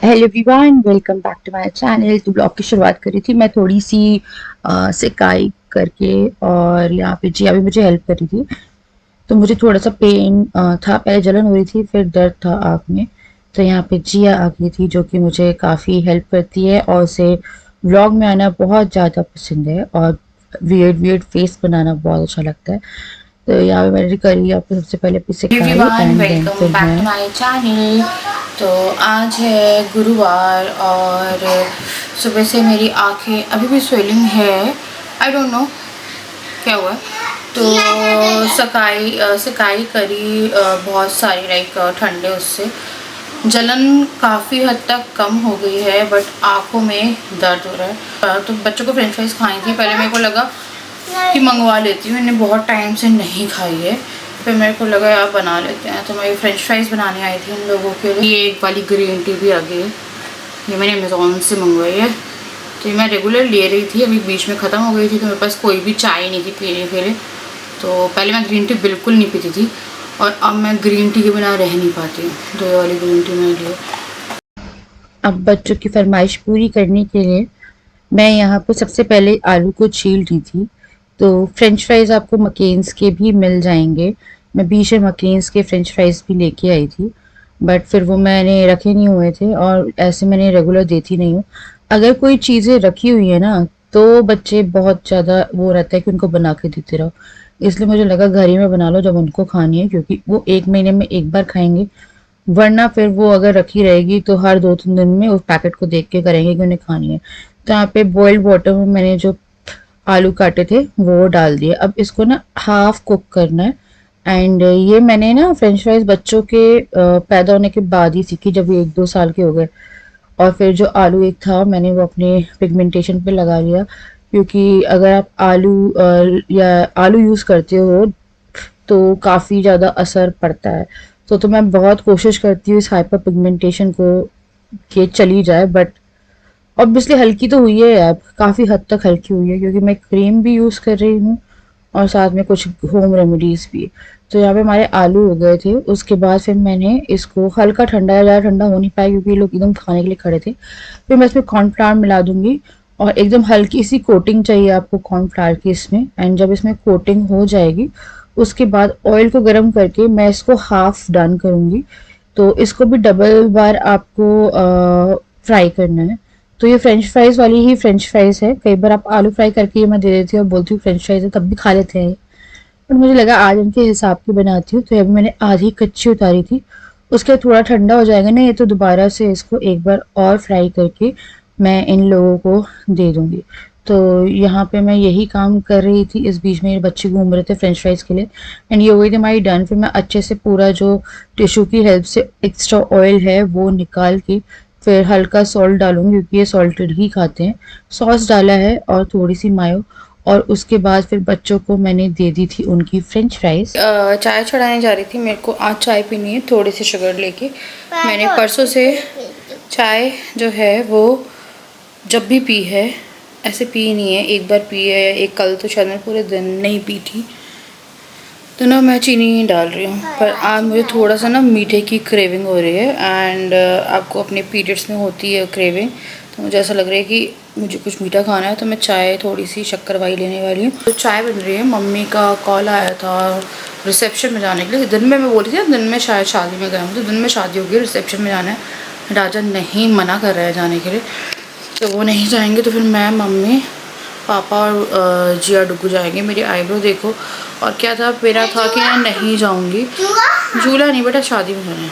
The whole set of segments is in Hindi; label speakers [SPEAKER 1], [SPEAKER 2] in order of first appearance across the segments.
[SPEAKER 1] Hello everyone, welcome back to my channel. तो ब्लॉग की शुरुआत करी थी मैं थोड़ी सी सिकाई करके, और यहाँ पे जिया भी मुझे हेल्प करी थी। तो मुझे थोड़ा सा पेन था, पहले जलन हो रही थी, फिर दर्द था आँख में। तो यहाँ पे जिया आ गई थी जो कि मुझे काफ़ी हेल्प करती है, और उसे व्लॉग में आना बहुत ज़्यादा पसंद है, और वियर्ड वियर्ड फेस बनाना बहुत अच्छा लगता है। तो यहाँ पे मैंने करी आपको सबसे पहले अपनी सिकाई,
[SPEAKER 2] एवरीवन,
[SPEAKER 1] एंड देन
[SPEAKER 2] वेलकम
[SPEAKER 1] फिर
[SPEAKER 2] बैक टू
[SPEAKER 1] मैं
[SPEAKER 2] माय चैनल। तो आज है गुरुवार और सुबह से मेरी आंखें अभी भी स्वेलिंग है। आई डोंट नो क्या हुआ है। तो सिकाई करी बहुत सारी, लाइक ठंडे, उससे जलन काफ़ी हद तक कम हो गई है, बट आँखों में दर्द हो रहा है। तो बच्चों को फ्रेंच फ्राइज खाई थी, पहले मेरे को लगा कि मंगवा लेती हूँ, इन्हें बहुत टाइम से नहीं खाई है। फिर मेरे को लगा यार बना लेते हैं, तो मैं फ्रेंच फ्राइज बनाने आई थी उन लोगों के लिए। ये एक वाली ग्रीन टी भी आ गई है, ये मैंने अमेज़ोन से मंगवाई है। तो ये मैं रेगुलर ले रही थी, अभी बीच में ख़त्म हो गई थी, तो मेरे पास कोई भी चाय नहीं थी पीने के लिए। तो पहले मैं ग्रीन टी बिल्कुल नहीं पीती थी, और अब मैं ग्रीन टी के बिना रह नहीं पाती हूँ, तो ये वाली ग्रीन टी मैंने ली।
[SPEAKER 1] अब बच्चों की फरमाइश पूरी करने के लिए मैं यहाँ पे सबसे पहले आलू को छील रही थी। तो फ्रेंच फ्राइज़ आपको मकेन्स के भी मिल जाएंगे। मैं बीच में मकेन्स के फ्रेंच फ्राइज़ भी लेके आई थी, बट फिर वो मैंने रखे नहीं हुए थे, और ऐसे मैंने रेगुलर देती नहीं हूँ। अगर कोई चीज़ें रखी हुई है ना, तो बच्चे बहुत ज़्यादा वो रहता है कि उनको बना के देते रहो। इसलिए मुझे लगा घर ही में बना लो जब उनको खानी है, क्योंकि वो 1 महीने में एक बार खाएंगे, वरना फिर वो अगर रखी रहेगी तो हर 2-3 दिन में उस पैकेट को देख के करेंगे कि उन्हें खानी है। तो यहाँ पे बॉइल्ड वाटर में मैंने जो आलू काटे थे वो डाल दिए। अब इसको ना हाफ कुक करना है। एंड ये मैंने ना फ्रेंच फ्राइज बच्चों के पैदा होने के बाद ही सीखी, जब ये 1-2 साल के हो गए। और फिर जो आलू एक था मैंने वो अपने पिगमेंटेशन पे लगा लिया, क्योंकि अगर आप या आलू यूज़ करते हो तो काफ़ी ज़्यादा असर पड़ता है। तो मैं बहुत कोशिश करती हूँ इस हाइपर पिगमेंटेशन को कि चली जाए, बट ऑब्वियसली हल्की तो हुई है, अब काफ़ी हद तक हल्की हुई है, क्योंकि मैं क्रीम भी यूज़ कर रही हूँ और साथ में कुछ होम रेमेडीज़ भी। तो यहाँ पे हमारे आलू हो गए थे। उसके बाद फिर मैंने इसको हल्का ठंडा, या ज़्यादा ठंडा हो नहीं पाया क्योंकि ये लोग एकदम खाने के लिए खड़े थे। फिर मैं इसमें कॉर्नफ्लावर मिला दूंगी, और एकदम हल्की सी कोटिंग चाहिए आपको कॉर्नफ्लावर की इसमें। एंड जब इसमें कोटिंग हो जाएगी, उसके बाद ऑयल को गर्म करके मैं इसको हाफ डन करूँगी। तो इसको भी डबल बार आपको फ्राई करना है। तो ये फ्रेंच फ्राइज वाली ही फ्रेंच फ्राइज है। कई बार आप आलू फ्राई करके ये मैं दे देती हूँ और बोलती हूँ फ्रेंच फ्राइज है, तब भी खा लेते हैं। पर मुझे लगा आज उनके हिसाब की बनाती हूँ, तो अभी मैंने आधी कच्ची उतारी थी। उसके बाद थोड़ा ठंडा हो जाएगा ना ये, तो दोबारा से इसको एक बार और फ्राई करके मैं इन लोगों को दे दूंगी। तो यहाँ पे मैं यही काम कर रही थी, इस बीच में ये बच्चे घूम रहे थे फ्रेंच फ्राइज के लिए। एंड ये हो गई थी हमारी डन। फिर मैं अच्छे से पूरा जो टिश्यू की हेल्प से एक्स्ट्रा ऑयल है वो निकाल के फिर हल्का सॉल्ट डालूंगी, क्योंकि ये सॉल्टेड ही खाते हैं। सॉस डाला है और थोड़ी सी मायो, और उसके बाद फिर बच्चों को मैंने दे दी थी उनकी फ्रेंच फ्राइज।
[SPEAKER 2] चाय चढ़ाने जा रही थी, मेरे को आज चाय पीनी है थोड़ी सी शुगर लेके। मैंने परसों से चाय जो है वो जब भी पी है, ऐसे पी नहीं है, एक बार पी है, एक कल तो शायद मैं पूरे दिन नहीं पी थी। तो ना मैं चीनी नहीं डाल रही हूँ, पर आज मुझे थोड़ा सा ना मीठे की क्रेविंग हो रही है। एंड आपको अपने पीरियड्स में होती है क्रेविंग, तो मुझे ऐसा लग रहा है कि मुझे कुछ मीठा खाना है, तो मैं चाय थोड़ी सी शक्कर वाली लेने वाली हूँ। तो चाय बन रही है, मम्मी का कॉल आया था रिसेप्शन में जाने के लिए। दिन में मैं बोली थी दिन में शायद शादी में गए हूँ, तो दिन में शादी होगी, रिसेप्शन में जाना है। राजा नहीं मना कर रहा है जाने के लिए, तो वो नहीं जाएंगे, तो फिर मैं, मम्मी, पापा और जिया डुगू जाएंगे। मेरी आईब्रो देखो। और क्या था, मेरा था कि मैं नहीं जाऊंगी, झूला नहीं बेटा, शादी में जाना है।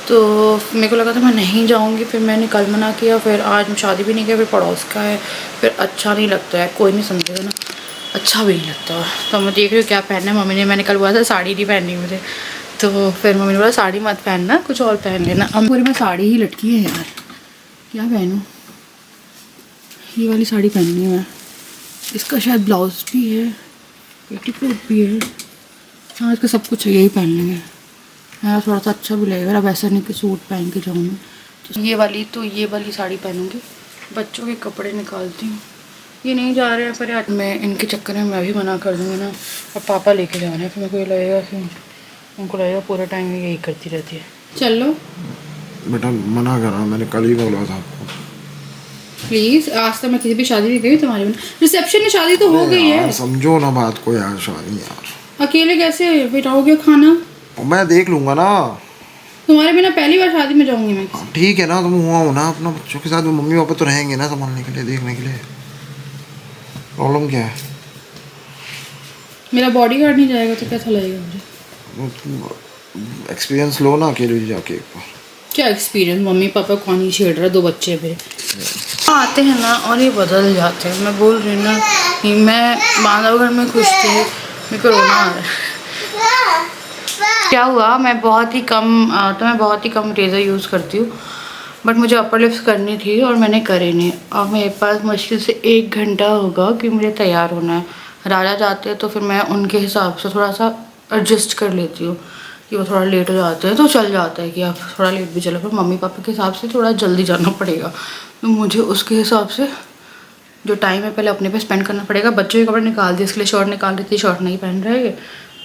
[SPEAKER 2] तो मेरे को लगा था मैं नहीं जाऊंगी, फिर मैंने कल मना किया, फिर आज मैं शादी भी नहीं किया, फिर पड़ोस का है, फिर अच्छा नहीं लगता है, कोई नहीं समझेगा ना, अच्छा भी नहीं लगता। तो मैं देख रही हूँ क्या पहनना है। मम्मी ने, मैंने कल बोला था साड़ी नहीं पहननी मुझे, तो फिर मम्मी ने बोला साड़ी मत पहनना, कुछ और पहन लेना। अब पूरी में साड़ी ही लटकी है यार, क्या पहनूँ। ये वाली साड़ी पहननी है मैं, इसका शायद ब्लाउज भी है, पेटीकोट भी है। हाँ, इसका सब कुछ है, यही पहन लेंगे। हाँ, थोड़ा सा अच्छा भी लगेगा, अब ऐसा नहीं कि सूट पहन के जाऊँगी। तो ये वाली साड़ी पहनूंगी। बच्चों के कपड़े निकालती हूँ, ये नहीं जा रहे हैं, पर यार मैं इनके चक्कर में मैं भी मना कर दूँगी ना। अब पापा लेके जा रहे हैं, फिर मेरे को ये लगेगा कि उनको लगेगा पूरा टाइम यही करती रहती है। चलो
[SPEAKER 3] बेटा मना करा, मैंने कल ही बोला था आपको।
[SPEAKER 2] प्लीज, आज तक मैं किसी भी शादी में गई तुम्हारे बिना। रिसेप्शन में शादी तो हो गई है,
[SPEAKER 3] समझो ना बात को यार, शादी यार
[SPEAKER 2] अकेले कैसे बिठाओगे खाना?
[SPEAKER 3] मैं देख लूंगा ना,
[SPEAKER 2] तुम्हारे बिना पहली बार शादी में जाऊंगी मैं।
[SPEAKER 3] ठीक है ना, तुम हुआ हो ना अपना बच्चों के साथ, मम्मी पापा तो रहेंगे ना संभालने के लिए, देखने के लिए, प्रॉब्लम क्या है?
[SPEAKER 2] मेरा बॉडी गार्ड नहीं जाएगा तो कैसा लगेगा मुझे?
[SPEAKER 3] एक्सपीरियंस लो ना अकेले जाके एक बार।
[SPEAKER 2] क्या एक्सपीरियंस, मम्मी पापा कौन ही छेड़ रहा, 2 बच्चे हैं मेरे। आते हैं ना और ये बदल जाते हैं। मैं बोल रही हूँ ना कि मैं बांधवगढ़ में खुश थी, मेरे को रोना आ रहा है। क्या हुआ, मैं बहुत ही कम रेज़र यूज़ करती हूँ, बट मुझे अपर लिप्स करनी थी और मैंने करे नहीं। और मेरे पास मुश्किल से 1 घंटा होगा कि मुझे तैयार होना है। राजा जाते हैं तो फिर मैं उनके हिसाब से थोड़ा सा एडजस्ट कर लेती हूँ कि वो थोड़ा लेट हो जाते हैं तो चल जाता है कि आप थोड़ा लेट भी चलो, फिर मम्मी पापा के हिसाब से थोड़ा जल्दी जाना पड़ेगा, तो मुझे उसके हिसाब से जो टाइम है पहले अपने पे स्पेंड करना पड़ेगा। बच्चों के कपड़े निकाल दिए, इसके लिए शर्ट निकाल रही थी, शर्ट नहीं पहन रहे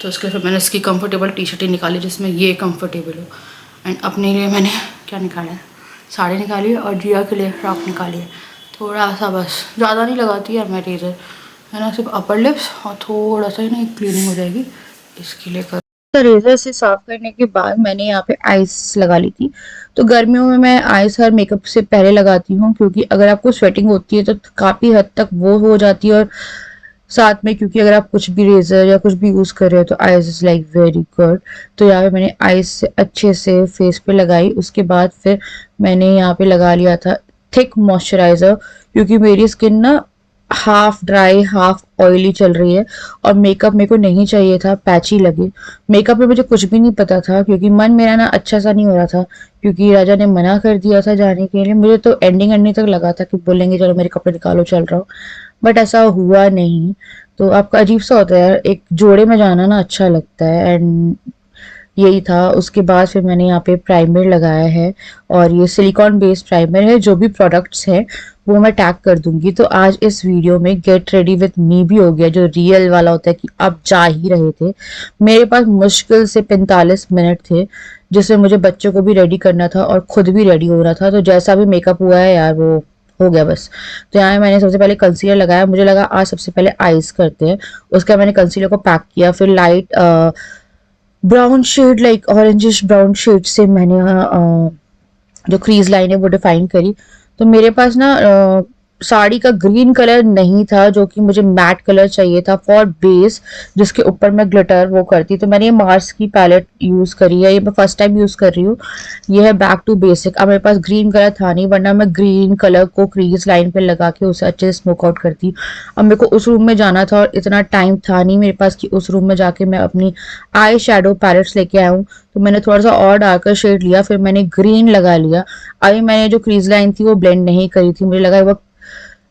[SPEAKER 2] तो उसके लिए फिर मैंने इसकी कंफर्टेबल टी शर्ट ही निकाली जिसमें ये कंफर्टेबल हो। एंड अपने लिए मैंने क्या निकाला है, साड़ी निकाली है और जिया के लिए फ्रॉक निकाली है। थोड़ा सा बस, ज़्यादा नहीं लगाती यार मैं रेज़र, है ना, सिर्फ अपर लिप्स और थोड़ा सा ही ना क्लीनिंग हो जाएगी, इसके लिए कर।
[SPEAKER 1] तो रेजर से साफ करने के बाद मैंने यहाँ पे आइस लगा ली थी। तो गर्मियों में मैं आइस हर मेकअप से पहले लगाती हूँ, क्योंकि अगर आपको स्वेटिंग होती है तो काफ़ी हद तक वो हो जाती है, और साथ में क्योंकि अगर आप कुछ भी रेजर या कुछ भी यूज़ कर रहे हो तो ice is like very good. तो यहाँ पे मैंने आइस से अच्छे से फेस पे लगाई। उसके बाद फिर मैंने यहाँ पे लगा लिया था थिक मॉइस्चराइज़र, क्योंकि मेरी स्किन ना हाफ ड्राई हाफ ऑयली चल रही है और मेकअप मेरे को नहीं चाहिए था पैची लगे। मेकअप में मुझे कुछ भी नहीं पता था, क्योंकि मन मेरा ना अच्छा सा नहीं हो रहा था, क्योंकि राजा ने मना कर दिया था जाने के लिए। मुझे तो एंडिंग तक लगा था कि बोलेंगे चलो मेरे कपड़े निकालो चल रहा हूँ, बट ऐसा हुआ नहीं। तो आपका अजीब सा होता है यार, एक जोड़े में जाना ना अच्छा लगता है, एंड यही था। उसके बाद फिर मैंने यहाँ पे प्राइमर लगाया है, और ये सिलिकॉन बेस्ड प्राइमर है। जो भी प्रोडक्ट्स हैं वो मैं टैग कर दूंगी। तो आज इस वीडियो में गेट रेडी विद मी भी हो गया, जो रियल वाला होता है कि आप जा ही रहे थे। मेरे पास मुश्किल से 45 मिनट थे, जिसमें मुझे बच्चों को भी रेडी करना था और खुद भी रेडी हो रहा था। तो जैसा भी मेकअप हुआ है यार वो हो गया बस। तो यहाँ मैंने सबसे पहले कंसीलर लगाया, मुझे लगा आज सबसे पहले आईज करते हैं। उसका मैंने कंसीलर को पैक किया, फिर light brown shade like orangish brown shade से मैंने जो क्रीज लाइन है वो डिफाइन करी। तो मेरे पास ना साड़ी का ग्रीन कलर नहीं था, जो कि मुझे मैट कलर चाहिए था फॉर बेस, जिसके ऊपर मैं ग्लिटर वो करती। तो मैंने ये मार्स की पैलेट यूज करी है, ये मैं फर्स्ट टाइम यूज कर रही हूँ। ये है बैक टू बेसिक। अब मेरे पास ग्रीन कलर था नहीं, वरना मैं ग्रीन कलर को क्रीज लाइन पे लगा के उसे अच्छे से स्मोक आउट करती। अब मेरे को उस रूम में जाना था और इतना टाइम था नहीं मेरे पास कि उस रूम में जाके मैं अपनी आई शेडो पैलेट्स लेके आया हूँ। तो मैंने थोड़ा सा और डार्कर शेड लिया, फिर मैंने ग्रीन लगा लिया। अभी मैंने जो क्रीज लाइन थी वो ब्लेंड नहीं करी थी, मुझे लगा वो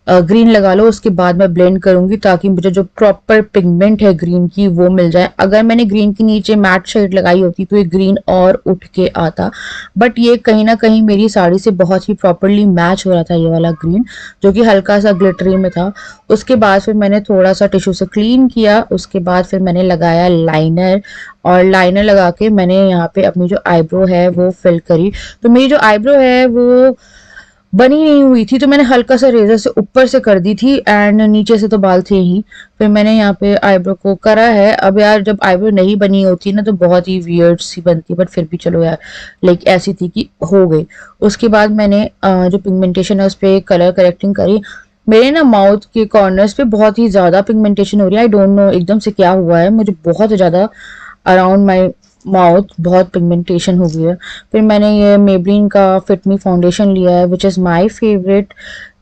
[SPEAKER 1] ग्रीन लगा लो, उसके बाद मैं ब्लेंड करूंगी ताकि मुझे जो प्रॉपर पिगमेंट है ग्रीन की वो मिल जाए। अगर मैंने ग्रीन के नीचे मैट शेड लगाई होती तो ये ग्रीन और उठ के आता, बट ये कहीं ना कहीं मेरी साड़ी से बहुत ही प्रॉपरली मैच हो रहा था, ये वाला ग्रीन जो कि हल्का सा ग्लिटरी में था। उसके बाद फिर मैंने थोड़ा सा टिश्यू से क्लीन किया। उसके बाद फिर मैंने लगाया लाइनर, और लाइनर लगा के मैंने यहाँ पे अपनी जो आईब्रो है वो फिल करी। तो मेरी जो आईब्रो है वो बनी नहीं हुई थी, तो मैंने हल्का सा रेजर से ऊपर से कर दी थी, एंड नीचे से तो बाल थे ही। फिर मैंने यहाँ पे आईब्रो को करा है। अब यार जब आईब्रो नहीं बनी होती ना तो बहुत ही वियर्ड सी बनती है, बट फिर भी चलो यार लाइक ऐसी थी कि हो गई। उसके बाद मैंने जो पिगमेंटेशन है उस पर कलर करेक्टिंग करी। मेरे ना माउथ के कॉर्नर्स पे बहुत ही ज्यादा पिगमेंटेशन हो रही है, आई डोंट नो एकदम से क्या हुआ है, मुझे बहुत ज्यादा अराउंड माई माउथ बहुत पिगमेंटेशन हो गई है। फिर मैंने ये मेबलिन का फिट मी फाउंडेशन लिया है, which is my favourite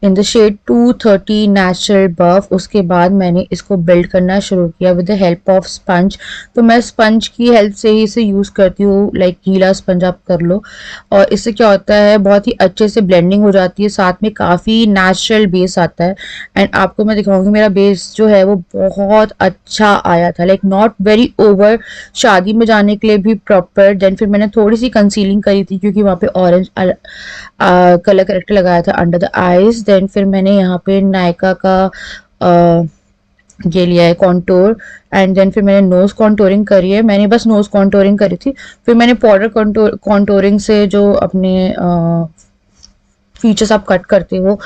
[SPEAKER 1] in the shade 230 natural buff. उसके बाद मैंने इसको बिल्ड करना शुरू किया with the help of sponge. तो मैं स्पंज की हेल्प से ही इसे यूज़ करती हूँ, लाइक गीला स्पंज आप कर लो, और इससे क्या होता है बहुत ही अच्छे से ब्लेंडिंग हो जाती है, साथ में काफ़ी नेचुरल बेस आता है। एंड आपको मैं दिखाऊंगी मेरा बेस जो है वो बहुत अच्छा आया था, लाइक नॉट वेरी ओवर, शादी में जाने के लिए भी प्रॉपर। देन फिर मैंने थोड़ी सी कंसीलिंग करी थी क्योंकि वहाँ पे ऑरेंज कलर करेक्टर लगाया था अंडर द आईज। देन फिर मैंने यहाँ पे नायका का ये लिया है कॉन्टोर, एंड देन फिर मैंने नोज कॉन्टोरिंग करी है। मैंने बस नोज कॉन्टोरिंग करी थी, फिर मैंने पाउडर कॉन्टोरिंग से जो अपने फीचर्स आप कट करते हो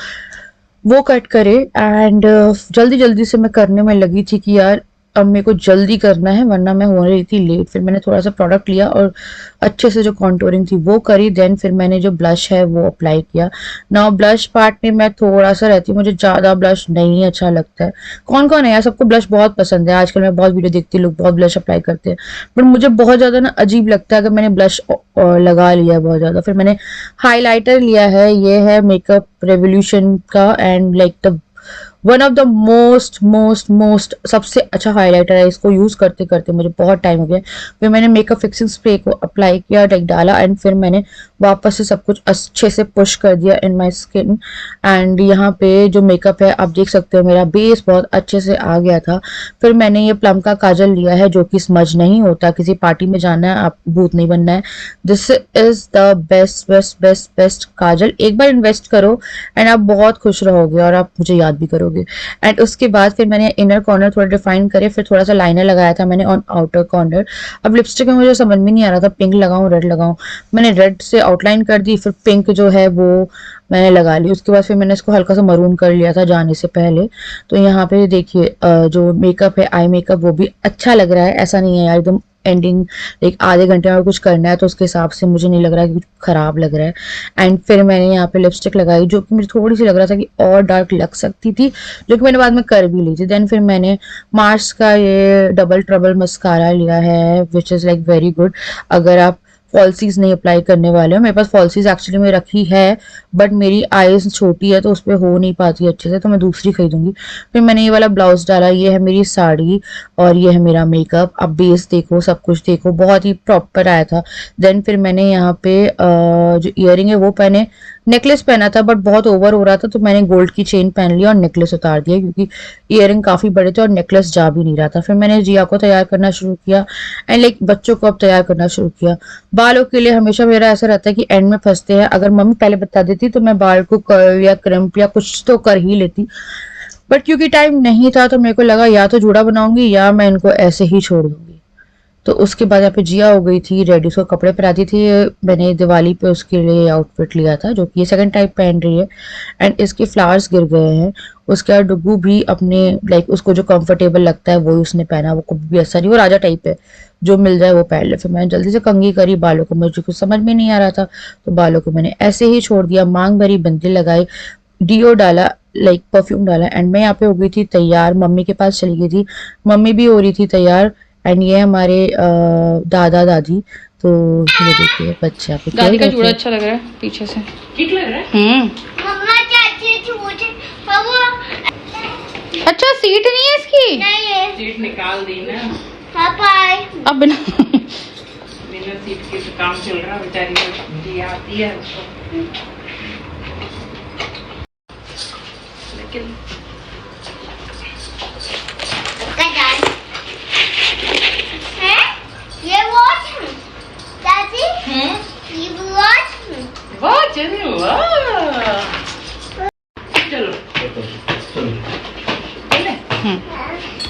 [SPEAKER 1] वो कट करे। एंड जल्दी जल्दी से मैं करने में लगी थी कि यार अब मेरे को जल्दी करना है वरना मैं हो रही थी लेट। फिर मैंने थोड़ा सा प्रोडक्ट लिया और अच्छे से जो कॉन्टोरिंग थी वो करी। देन फिर मैंने जो ब्लश है वो अप्लाई किया। नाउ ब्लश पार्ट में मैं थोड़ा सा रहती हूँ, मुझे ज़्यादा ब्लश नहीं अच्छा लगता है। कौन कौन है यार, सबको ब्लश बहुत पसंद है, आजकल मैं बहुत वीडियो देखती हूँ लोग बहुत ब्लश अप्लाई करते हैं, बट मुझे बहुत ज़्यादा ना अजीब लगता है अगर मैंने ब्लश लगा लिया है बहुत ज़्यादा। फिर मैंने हाईलाइटर लिया है, ये है मेकअप रेवोल्यूशन का, and like the one of the most सबसे अच्छा हाइलाइटर है। इसको यूज करते करते मुझे बहुत टाइम हो गया। फिर मैंने मेकअप फिक्सिंग स्प्रे को अप्लाई किया, लाइक डाला, एंड फिर मैंने वापस से सब कुछ अच्छे से पुश कर दिया इन माय स्किन। एंड यहाँ पे जो मेकअप है आप देख सकते हो मेरा बेस बहुत अच्छे से आ गया था। फिर मैंने ये प्लम का काजल लिया है जो कि स्मज नहीं होता, किसी पार्टी में जाना है आप भूत नहीं बनना है। दिस इज द बेस्ट काजल। एक बार इन्वेस्ट करो एंड आप बहुत खुश रहोगे और आप मुझे याद भी करोगे। एंड उसके बाद फिर मैंने इनर कॉर्नर थोड़ा डिफाइन करे, फिर थोड़ा सा लाइनर लगाया था मैंने ऑन आउटर कॉर्नर। अब लिपस्टिक में मुझे समझ में नहीं आ रहा था पिंक लगाऊं रेड लगाऊं, मैंने रेड से आउटलाइन कर दी, फिर पिंक जो है वो मैंने लगा ली। उसके बाद फिर मैंने इसको हल्का सा मरून कर लिया था जाने से पहले। तो यहाँ पे देखिए जो मेकअप है आई मेकअप वो भी अच्छा लग रहा है, ऐसा नहीं है यार एकदम एंडिंग एक आधे घंटे में कुछ करना है तो उसके हिसाब से मुझे नहीं लग रहा है कि कुछ खराब लग रहा है। एंड फिर मैंने यहाँ पे लिपस्टिक लगाई जो कि मुझे थोड़ी सी लग रहा था कि और डार्क लग सकती थी, जो कि मैंने बाद में कर भी ली थी। देन फिर मैंने मार्स का ये डबल ट्रबल मस्कारा लिया है which is like very good अगर आप फॉल्सीज नहीं अप्लाई करने वाले हो। मेरे पास फॉल्सीज एक्चुअली में रखी है बट मेरी आईज छोटी है तो उस पर हो नहीं पाती अच्छे से, तो मैं दूसरी खरीदूंगी। फिर मैंने ये वाला ब्लाउज डाला, ये है मेरी साड़ी और ये है मेरा मेकअप। अब बेस देखो, सब कुछ देखो, बहुत ही प्रॉपर आया था। देन फिर मैंने यहाँ पे जो ईयरिंग है वो पहने, नेकलेस पहना था बट बहुत ओवर हो रहा था तो मैंने गोल्ड की चेन पहन ली और नेकलेस उतार दिया क्योंकि ईयरिंग काफी बड़े थे और नेकलेस जा भी नहीं रहा था। फिर मैंने जिया को तैयार करना शुरू किया एंड लाइक बच्चों को अब तैयार करना शुरू किया। बालों के लिए हमेशा मेरा ऐसा रहता है कि एंड में फंसते हैं, अगर मम्मी पहले बता देती तो मैं बाल को कर्ल या क्रिम्प या कुछ तो कर ही लेती, बट क्योंकि टाइम नहीं था तो मेरे को लगा या तो जूड़ा बनाऊंगी या मैं इनको ऐसे ही छोड़ दूंगी। तो उसके बाद यहाँ पे जिया हो गई थी रेडी, उसको कपड़े पहनाती थी। मैंने दिवाली पे उसके लिए आउटफिट लिया था जो कि ये सेकंड टाइप पहन रही है एंड इसके फ्लावर्स गिर गए हैं। उसके बाद डुगू भी अपने लाइक उसको जो कंफर्टेबल लगता है वही उसने पहना, वो कभी भी ऐसा नहीं, वो राजा टाइप है जो मिल जाए वो पहन ले। फिर मैंने जल्दी से कंघी करी, बालों को मुझे कुछ समझ में नहीं आ रहा था तो बालों को मैंने ऐसे ही छोड़ दिया, मांग भरी, बिंदी लगाई, डीओ डाला, लाइक परफ्यूम डाला एंड मैं यहाँ पे हो गई थी तैयार। मम्मी के पास चली गई थी, मम्मी भी हो रही थी तैयार एंड ये हमारे दादा दादी। तो ये देखिए बच्चा पे
[SPEAKER 2] दादी का जूड़ा अच्छा लग रहा है पीछे से, ठीक लग रहा है।
[SPEAKER 4] मम्मा चाची छूट बाबू
[SPEAKER 2] अच्छा सीट नहीं है इसकी,
[SPEAKER 4] नहीं है
[SPEAKER 5] सीट निकाल दी ना,
[SPEAKER 4] पापा
[SPEAKER 2] अब बिना
[SPEAKER 5] बिना सीट के तो काम चल रहा, बेचारी जी आती है उसको। लेकिन
[SPEAKER 4] है ये वॉच है चाची, ये वॉच है
[SPEAKER 5] वाह चलो वाह, चलो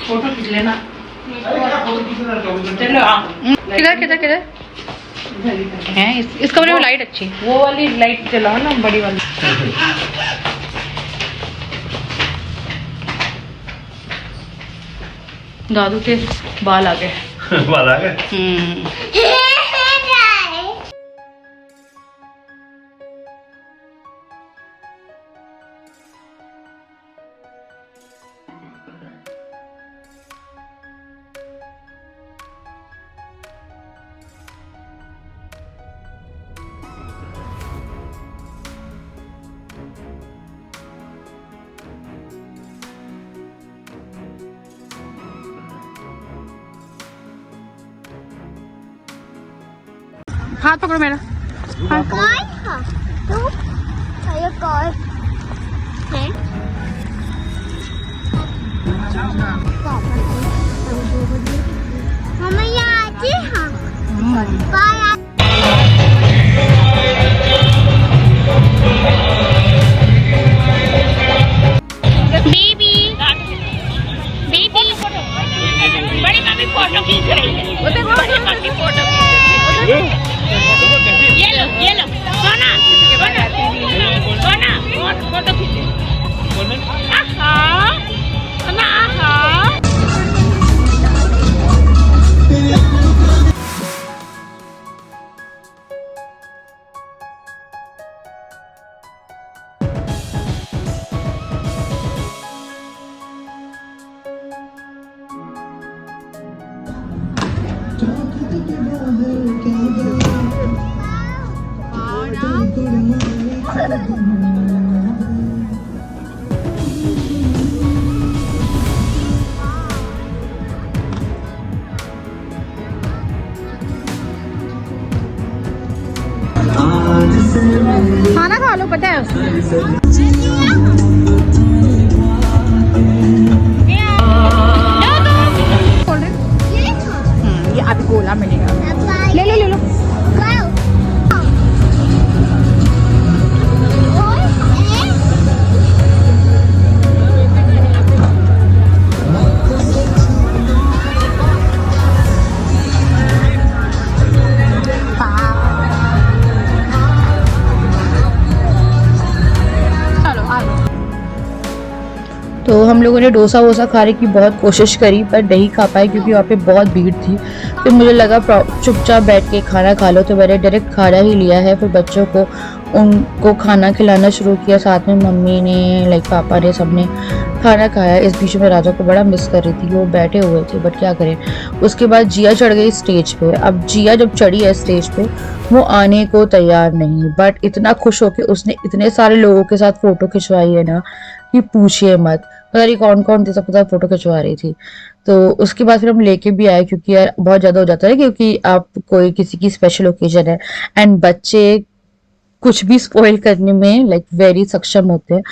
[SPEAKER 5] फोटो खींच लेना। चलो
[SPEAKER 2] किधर किधर किधर है इस कमरे में लाइट अच्छी,
[SPEAKER 5] वो वाली लाइट चलाओ ना, बड़ी वाली।
[SPEAKER 2] दादू के बाल आ गए।
[SPEAKER 6] बाल आ गए।
[SPEAKER 2] हाथ पकड़ो मेरा।
[SPEAKER 4] कौन था तू, ये कौन है मम्मा ये आती है बाय बेबी बेबी
[SPEAKER 2] खाना खा लो, पता है ये अभी गोला मिलेगा, ले लो ले लो।
[SPEAKER 1] तो हम लोगों ने डोसा वोसा खाने की बहुत कोशिश करी पर नहीं खा पाए क्योंकि वहाँ पे बहुत भीड़ थी। फिर मुझे लगा चुपचाप बैठ के खाना खा लो, तो मैंने डायरेक्ट खाना ही लिया है। फिर बच्चों को उनको खाना खिलाना शुरू किया, साथ में मम्मी ने लाइक पापा ने सबने खाना खाया। इस बीच में राजा को बड़ा मिस कर रही थी, वो बैठे हुए थे बट क्या करें। उसके बाद जिया चढ़ गई स्टेज पे। अब जिया जब चढ़ी है स्टेज पे वो आने को तैयार नहीं, बट इतना खुश होके उसने इतने सारे लोगों के साथ फोटो खिंचवाई है ना कि पूछिए मत। पता नहीं कौन कौन थे, सबके साथ फोटो खिंचवा रही थी। तो उसके बाद फिर हम लेके भी आए क्योंकि यार बहुत ज्यादा हो जाता है, क्योंकि आप कोई किसी की स्पेशल ओकेजन है एंड बच्चे कुछ भी स्पॉइल करने में लाइक वेरी सक्षम होते हैं।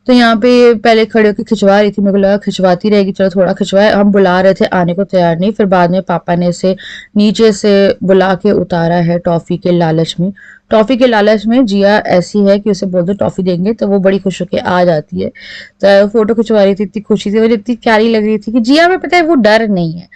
[SPEAKER 1] तो यहाँ पे पहले खड़े होकर खिंचवा रही थी, मेरे को लगा खिंचवाती रहेगी, चलो थोड़ा खिंचवाए। हम बुला रहे थे, आने को तैयार नहीं। फिर बाद में पापा ने इसे नीचे से बुला के उतारा है टॉफी के लालच में। टॉफी के लालच में जिया ऐसी है कि उसे बोल दो टॉफी देंगे तो वो बड़ी खुश होकर आ जाती है। तो फोटो खिंचवा रही थी, इतनी खुशी थी, मुझे इतनी प्यारी लग रही थी कि जिया में पता है वो डर नहीं है।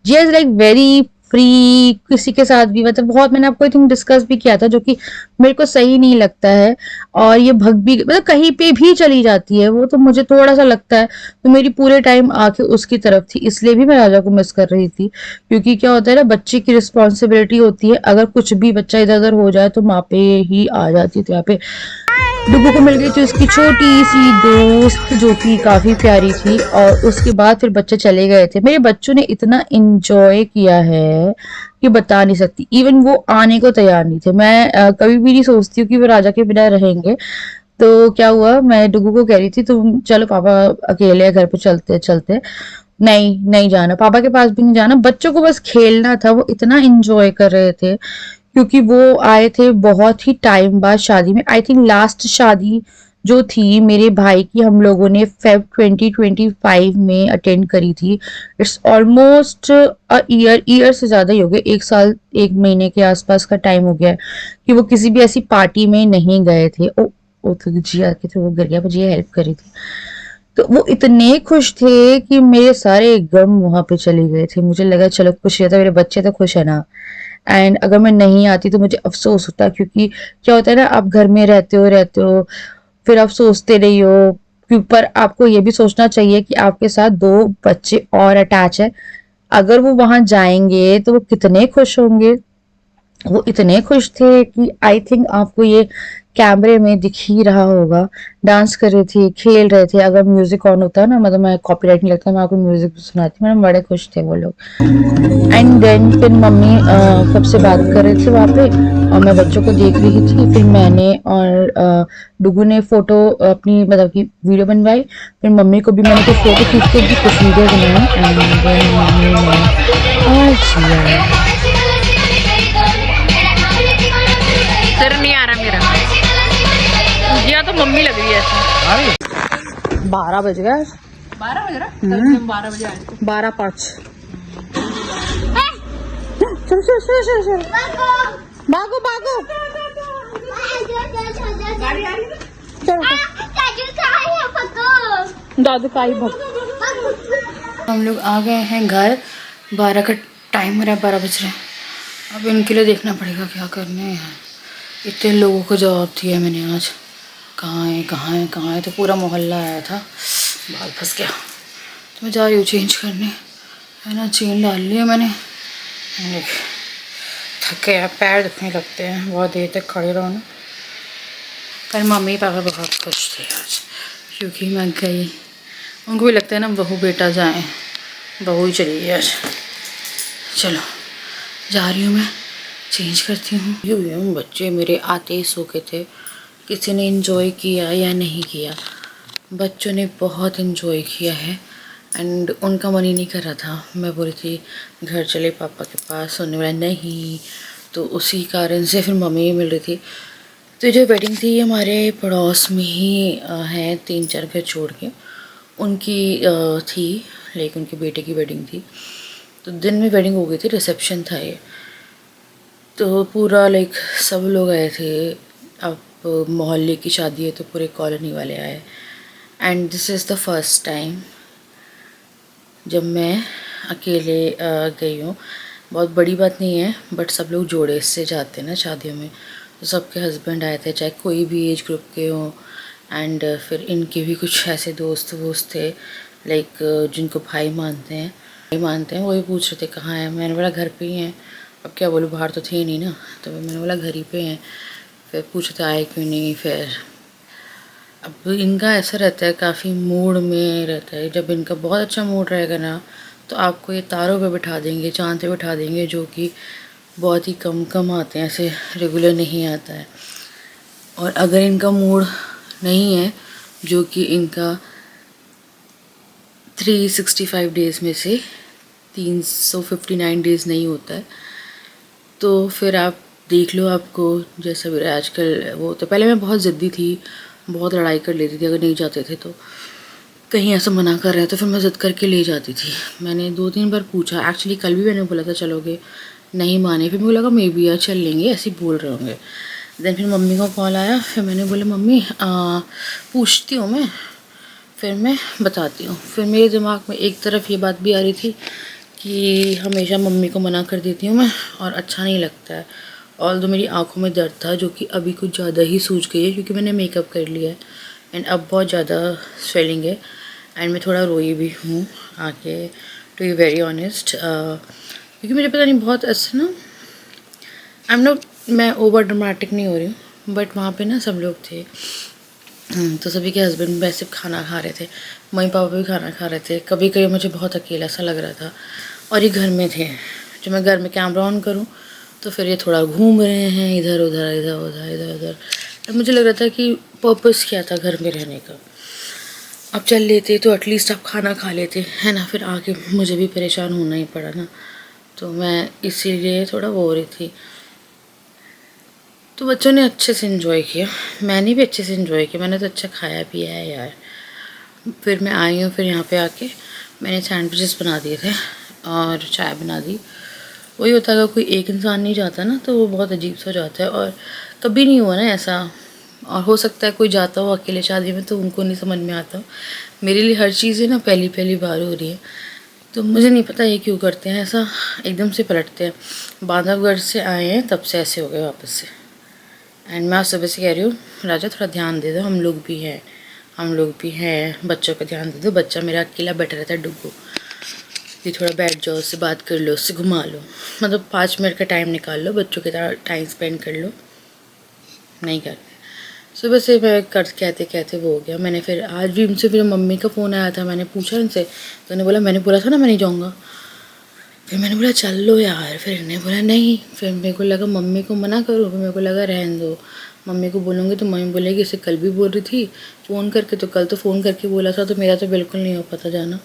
[SPEAKER 1] जिया इज लाइक वेरी फ्री, किसी के साथ भी, मतलब बहुत, मैंने आपको आई थिंक डिस्कस भी किया था, जो कि मेरे को सही नहीं लगता है। और ये भग भी मतलब कहीं पे भी चली जाती है वो, तो मुझे थोड़ा सा लगता है। तो मेरी पूरे टाइम आंखें उसकी तरफ थी, इसलिए भी मैं राजा को मिस कर रही थी। क्योंकि क्या होता है ना, बच्चे की रिस्पॉन्सिबिलिटी होती है, अगर कुछ भी बच्चा इधर उधर हो जाए तो माँ पे ही आ जाती है। तो यहाँ पे डुगू को मिल गई थी उसकी छोटी सी दोस्त जो कि काफी प्यारी थी। और उसके बाद फिर बच्चे चले गए थे। मेरे बच्चों ने इतना एंजॉय किया है कि बता नहीं सकती। इवन वो आने को तैयार नहीं थे। मैं कभी भी नहीं सोचती हूँ कि वो राजा के बिना रहेंगे। तो क्या हुआ, मैं डुगू को कह रही थी तुम चलो पापा अकेले घर पे चलते चलते। नहीं नहीं जाना, पापा के पास भी नहीं जाना, बच्चों को बस खेलना था। वो इतना एंजॉय कर रहे थे क्योंकि वो आए थे बहुत ही टाइम बाद शादी में। आई थिंक लास्ट शादी जो थी मेरे भाई की, हम लोगों ने फेब 2025 में अटेंड करी थी। इट्स ऑलमोस्ट ईयर से ज़्यादा ही हो गया, 1 साल 1 महीने के आसपास का टाइम हो गया कि वो किसी भी ऐसी पार्टी में नहीं गए थे। ओ तो जिया के थे, वो गिर गया, मुझे हेल्प करी थी। तो वो इतने खुश थे कि मेरे सारे गम वहां पे चले गए थे। मुझे लगा चलो खुश रहता, मेरे बच्चे तो खुश है ना। एंड अगर मैं नहीं आती तो मुझे अफसोस होता, क्योंकि क्या होता है ना, आप घर में रहते हो फिर आप सोचते नहीं हो। पर आपको ये भी सोचना चाहिए कि आपके साथ 2 बच्चे और अटैच है। अगर वो वहां जाएंगे तो वो कितने खुश होंगे। वो इतने खुश थे कि आई थिंक आपको ये कैमरे में दिख ही रहा होगा। डांस कर रहे थे, खेल रहे थे। अगर म्यूजिक ऑन होता है ना, मतलब मैं कॉपीराइट नहीं लगता, मैं आपको म्यूजिक भी सुनाती। मतलब बड़े खुश थे वो लोग। एंड देन फिर मम्मी सबसे बात कर रहे थे वहाँ पे और मैं बच्चों को देख रही थी। फिर मैंने और डुगू ने फोटो अपनी मतलब की वीडियो बनवाई। फिर मम्मी को भी मैंने कुछ फोटो खींच के भी कुछ वीडियो बनाई। एंड देन मम्मी ने और जिया
[SPEAKER 2] सर नहीं आ रहा मेरा, या तो मम्मी लग रही है। 12 बज गए। 12 बज रहा? 12 बजे आए थे। 12:05। चल चल चल चल चल, भागो भागो। दादू का ही भग। हम लोग आ गए हैं घर। 12 का टाइम हो रहा है, 12 बज रहे हैं। अब इनके लिए देखना पड़ेगा क्या करने हैं। इतने लोगों को जवाब दिया मैंने आज, कहाँ है कहाँ है कहाँ है। तो पूरा मोहल्ला आया था, बाल फंस गया। तो मैं जा रही हूँ चेंज करने, है ना। चेन डाल लिया मैंने। थके हैं, पैर दुखने लगते हैं बहुत देर तक खड़े रहो ना। पर मम्मी पापा बहुत खुश थे आज क्योंकि मैं गई। उनको भी लगता है ना बहू बेटा जाएं, बहू ही चली गई आज। चलो जा रही हूँ मैं, चेंज करती हूँ। बच्चे मेरे आते ही सो के थे, किसी ने इन्जॉय किया या नहीं किया। बच्चों ने बहुत इन्जॉय किया है एंड उनका मन ही नहीं कर रहा था। मैं बोली थी घर चले पापा के पास, होने वाला नहीं, तो उसी कारण से फिर मम्मी मिल रही थी। तो जो वेडिंग थी हमारे पड़ोस में ही है, 3-4 घर छोड़ के उनकी थी, लाइक उनके बेटे की वेडिंग थी। तो दिन में वेडिंग हो गई थी, रिसेप्शन था ये। तो पूरा लाइक सब लोग आए थे। अब मोहल्ले की शादी है तो पूरे कॉलोनी वाले आए and this is the first time जब मैं अकेले गई हूँ। बहुत बड़ी बात नहीं है, बट सब लोग जोड़े से जाते हैं ना शादियों में, तो सबके हस्बैंड आए थे, चाहे कोई भी एज ग्रुप के हों। एंड फिर इनके भी कुछ ऐसे दोस्त वोस्त थे लाइक जिनको भाई मानते हैं, वही पूछ रहे थे कहाँ हैं। मैंने बोला घर पे ही हैं। अब क्या बोलूँ, बाहर तो थे नहीं ना, तो मैंने बोला घर ही पे हैं। फिर पूछ रहे थे आए क्यों नहीं। फिर अब इनका ऐसा रहता है, काफ़ी मूड में रहता है। जब इनका बहुत अच्छा मूड रहेगा ना, तो आपको ये तारों पे बिठा देंगे, चाँद पे बिठा देंगे, जो कि बहुत ही कम आते हैं, ऐसे रेगुलर नहीं आता है। और अगर इनका मूड नहीं है, जो कि इनका 365 डेज़ में से 359 डेज़ नहीं होता है, तो फिर आप देख लो। आपको जैसा भी आजकल वो, तो पहले मैं बहुत ज़िद्दी थी, बहुत लड़ाई कर लेती थी। अगर नहीं जाते थे तो कहीं ऐसा मना कर रहे हैं तो फिर मैं ज़िद करके ले जाती थी। मैंने 2-3 बार पूछा, एक्चुअली कल भी मैंने बोला था चलोगे, नहीं माने। फिर मुझे लगा मे बी यार चल लेंगे, ऐसे ही बोल रहे होंगे। देन फिर मम्मी का कॉल आया, फिर मैंने बोला मम्मी पूछती हूँ मैं, फिर मैं बताती हूँ। फिर मेरे दिमाग में एक तरफ ये बात भी आ रही थी कि हमेशा मम्मी को मना कर देती हूँ मैं और अच्छा नहीं लगता है। और मेरी आँखों में दर्द था, जो कि अभी कुछ ज़्यादा ही सूज गई है क्योंकि मैंने मेकअप कर लिया है एंड अब बहुत ज़्यादा स्वेलिंग है एंड मैं थोड़ा रोई भी हूँ आके, टू बी वेरी ऑनेस्ट। क्योंकि मुझे पता नहीं, बहुत ऐसा ना, आई एम नॉट, मैं ओवर ड्रामेटिक नहीं हो रही हूँ, बट वहाँ पे ना सब लोग थे। तो सभी के हस्बैंड वैसे खाना खा रहे थे, मम्मी पापा भी खाना खा रहे थे। कभी कभी मुझे बहुत अकेला सा लग रहा था और ये घर में थे। जब मैं घर में कैमरा ऑन करूँ तो फिर ये थोड़ा घूम रहे हैं इधर उधर इधर उधर इधर उधर। तो मुझे लग रहा था कि पर्पस क्या था घर में रहने का। अब चल लेते तो एटलीस्ट आप खाना खा लेते, है ना। फिर आके मुझे भी परेशान होना ही पड़ा ना, तो मैं इसीलिए थोड़ा वो हो रही थी। तो बच्चों ने अच्छे से इन्जॉय किया, मैंने भी अच्छे से इन्जॉय किया। मैंने तो अच्छा खाया पिया है यार। फिर मैं आई हूँ, फिर यहाँ पे आके मैंने सैंडविचेस बना दिए थे और चाय बना दी। वही होता है, अगर कोई एक इंसान नहीं जाता ना तो वो बहुत अजीब सा हो जाता है। और कभी नहीं हुआ ना ऐसा, और हो सकता है कोई जाता हो अकेले शादी में तो उनको नहीं समझ में आता। मेरे लिए हर चीज़ें ना पहली बार हो रही है, तो मुझे नहीं पता ये क्यों करते हैं ऐसा, एकदम से पलटते हैं। बांधवगढ़ से आए हैं तब से ऐसे हो गए वापस से। एंड मैं सुबह से कह रही हूँ राजा थोड़ा ध्यान दे दो, हम लोग भी हैं, बच्चों का ध्यान दे दो। बच्चा मेरा अकेला बैठा रहता है डुग्गू, कि थोड़ा बैठ जाओ, उससे बात कर लो, उससे घुमा लो, मतलब 5 मिनट का टाइम निकाल लो, बच्चों के साथ टाइम स्पेंड कर लो। नहीं करते। सुबह से मैं कहते वो हो गया। मैंने फिर आज भी उनसे, फिर मम्मी का फ़ोन आया था, मैंने पूछा उनसे, तो उन्होंने बोला मैंने बोला था ना मैं नहीं जाऊँगा। फिर मैंने बोला चल लो यार, फिर इन्होंने बोला नहीं। फिर मेरे को लगा मम्मी को मना करूँ, फिर मेरे को लगा रहने दो, मम्मी को बोलूँगी तो मम्मी बोलेगी इसे कल भी बोल रही थी फ़ोन करके, तो कल तो फ़ोन करके बोला था, तो मेरा तो बिल्कुल नहीं हो पाता जाना।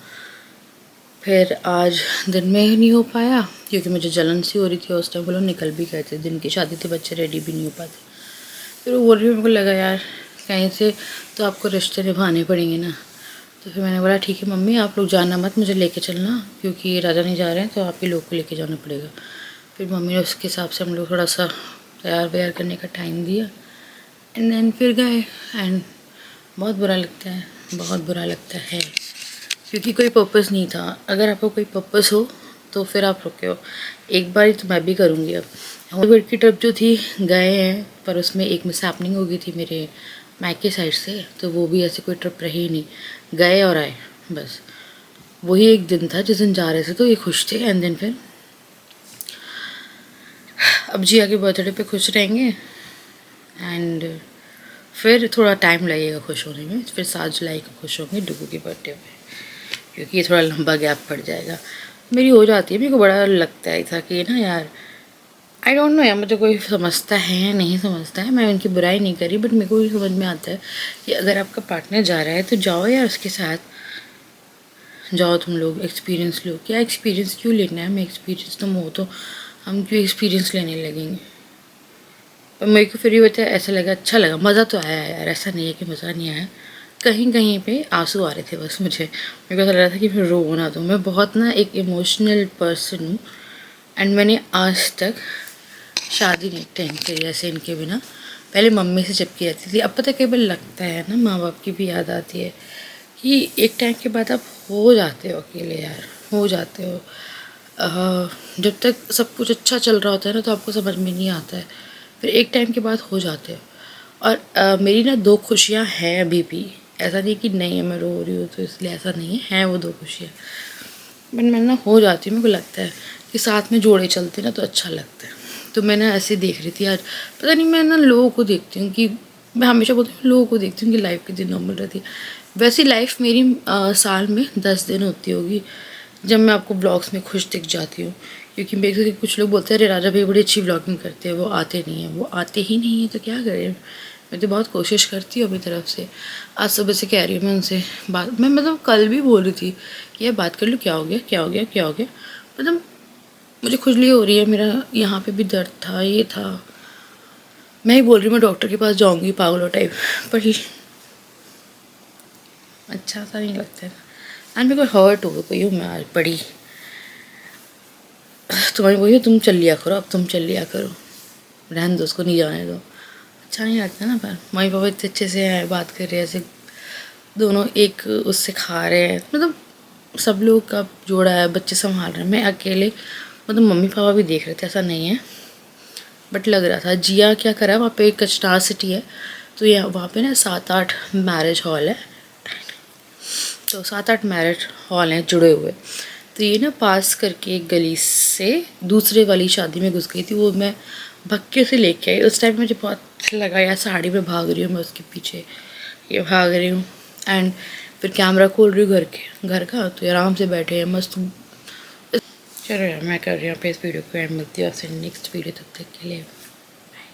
[SPEAKER 2] फिर आज दिन में ही नहीं हो पाया क्योंकि मुझे जलन सी हो रही थी उस टाइम। बोलो निकल भी गए थे, दिन की शादी थी, बच्चे रेडी भी नहीं हो पाते। फिर वो बोल रही, मेरे को लगा यार कहीं से तो आपको रिश्ते निभाने पड़ेंगे ना। तो फिर मैंने बोला ठीक है मम्मी आप लोग जाना मत, मुझे लेके चलना, क्योंकि राजा नहीं जा रहे हैं तो आप ही लोग को लेके जाना पड़ेगा। फिर मम्मी ने उसके हिसाब से हम लोग थोड़ा सा तैयार व्यार करने का टाइम दिया एंड देन फिर गए। एंड बहुत बुरा लगता है क्योंकि कोई पर्पस नहीं था। अगर आपको कोई पर्पस हो तो फिर आप रुके हो। एक बार तो मैं भी करूँगी। अब हॉलीवुड की ट्रिप जो थी गए हैं, पर उसमें एक मिस हैपनिंग हो गई थी मेरे मायके साइड से, तो वो भी ऐसी कोई ट्रिप रही नहीं, गए और आए बस। वही एक दिन था जिस दिन जा रहे थे तो ये खुश थे। एंड देन फिर अब जिया के बर्थडे पे खुश रहेंगे एंड फिर थोड़ा टाइम लगेगा खुश होने में। फिर 7 जुलाई को खुश होंगे डुगू के बर्थडे पे, क्योंकि ये थोड़ा लंबा गैप पड़ जाएगा। मेरी हो जाती है, मेरे को बड़ा लगता है था कि ना यार आई डोंट नो यार, मुझे कोई समझता है या नहीं समझता है, मैं उनकी बुराई नहीं करी, बट मेरे को भी समझ में आता है कि अगर आपका पार्टनर जा रहा है तो जाओ यार उसके साथ, जाओ तुम लोग एक्सपीरियंस लो। क्या एक्सपीरियंस क्यों लेना है, मैं एक्सपीरियंस तुम हो तो हम क्यों एक्सपीरियंस लेने लगेंगे। पर मेरे को फिर भी बता ऐसा लगा, अच्छा लगा, मज़ा तो आया यार, ऐसा नहीं है कि मज़ा नहीं आया। कहीं कहीं पे आंसू आ रहे थे बस मुझे, मेरे को ऐसा लग रहा था कि फिर रो ना दूँ। मैं बहुत ना एक इमोशनल पर्सन हूँ, एंड मैंने आज तक शादी नहीं टाइम करी ऐसे इनके बिना। पहले मम्मी से चिपकी रहती थी, अब पता कई बार लगता है ना, माँ बाप की भी याद आती है कि एक टाइम के बाद आप हो जाते हो अकेले यार, हो जाते हो। जब तक सब कुछ अच्छा चल रहा होता है ना तो आपको समझ में नहीं आता है, फिर एक टाइम के बाद हो जाते हो। और मेरी ना 2 खुशियाँ हैं अभी भी, ऐसा नहीं कि नहीं है मैं रो रही हूँ तो इसलिए, ऐसा नहीं है, हैं वो 2 खुशियाँ। बट मैं ना हो जाती हूँ, मेरे को लगता है कि साथ में जोड़े चलते ना तो अच्छा लगता है। तो मैं ना ऐसे देख रही थी आज, पता नहीं मैं ना लोगों को देखती हूँ कि, मैं हमेशा बोलती हूँ लोगों को देखती हूँ कि लाइफ कितनी नॉर्मल रहती है। वैसी लाइफ मेरी साल में 10 दिन होती होगी जब मैं आपको ब्लॉग्स में खुश दिख जाती हूँ। क्योंकि मेरे से कुछ लोग बोलते हैं अरे राजा भाई बड़ी अच्छी ब्लॉगिंग करते हैं, वो आते नहीं हैं, वो आते ही नहीं हैं तो क्या करें। मैं तो बहुत कोशिश करती हूँ अपनी तरफ से। आज सुबह से कह रही हूँ मैं उनसे बात, मैं मतलब कल भी बोल रही थी कि यार बात कर लूँ, क्या हो गया क्या हो गया क्या हो गया, मतलब मुझे खुजली हो रही है, मेरा यहाँ पे भी दर्द था, ये था। मैं ही बोल रही हूँ मैं डॉक्टर के पास जाऊँगी पागलों टाइप, पर अच्छा सा नहीं लगता है। एंड मेरे को हर्ट हो गई हूँ मैं आज बड़ी, तुम्हारी वही तुम चल लिया करो, अब तुम चल लिया करो, रहने दो उसको, नहीं जाने दो। अच्छा नहीं लगता ना, पर मम्मी पापा इतने अच्छे से हैं, बात कर रहे हैं ऐसे, दोनों एक उससे खा रहे हैं, मतलब सब लोग का जोड़ा है, बच्चे संभाल रहे हैं, मैं अकेले, मतलब मम्मी पापा भी देख रहे थे, ऐसा नहीं है, बट लग रहा था। जिया क्या करा, वहाँ पे एक कचनार सिटी है, तो यहाँ वहाँ पे ना 7-8 मैरिज हॉल है, तो 7-8 मैरिज हॉल हैं जुड़े हुए। तो ये ना पास करके एक गली से दूसरे वाली शादी में घुस गई थी, वो मैं भक्के से लेके आई। उस टाइम मुझे बहुत लगा यार, साड़ी में भाग रही हूँ मैं उसके पीछे, ये भाग रही हूँ, एंड फिर कैमरा खोल रही हूँ घर का, तो आराम से बैठे हैं मस्त। चलो यार मैं कर रही हूँ अपने इस वीडियो को एंड, मिलती हूँ आपसे नेक्स्ट वीडियो, तब तक के लिए